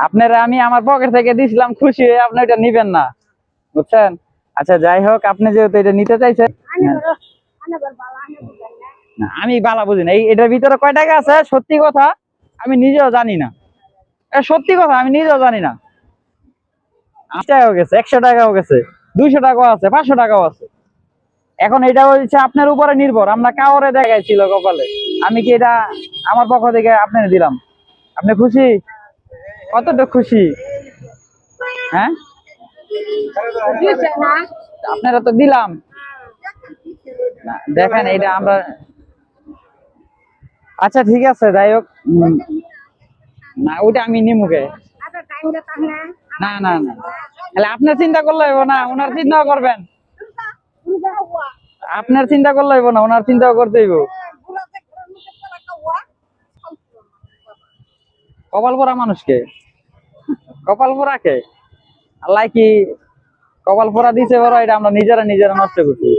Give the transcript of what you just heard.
আপনারা আমি আমার পকেট থেকে দিছিলাম, খুশি হয়ে আপনি এটা নিবেন না, বুঝছেন? আচ্ছা যাই হোক, আপনি যেহেতু এটা নিতে চাইছেন, না আমি বালা বুঝি না। এটার ভিতরে কয় টাকা আছে সত্যি কথা আমি নিজেও জানি না। সত্যি কথা আমি নিজেও জানি না। 8 টাকাও গেছে, 100 টাকাও গেছে, 200 টাকাও আছে, 500 টাকাও আছে। এখন এটা হচ্ছে আপনার উপরে নির্ভর। আমরা কাউরে দেখাইছিল কপালে, আমি কি এটা আমার পক্ষ থেকে আপনার দিলাম, আপনি খুশি? কতটা খুশি? হ্যাঁ, আপনারা তো দিলাম না, দেখেন এটা আমরা। আচ্ছা ঠিক আছে, যাই হোক। না ওইটা আমি নিমুখে। না না না, তাহলে আপনার চিন্তা করলে হইব না, ওনার চিন্তাও করবেন। আপনার চিন্তা করলে হইব না, ওনার চিন্তাও করতে হইব। কপাল পোড়া মানুষকে কপাল পোড়া কে? আল্লাহ কি কপাল পোড়া দিছে বড়, এটা আমরা নিজেরা নিজেরা নষ্ট করছি।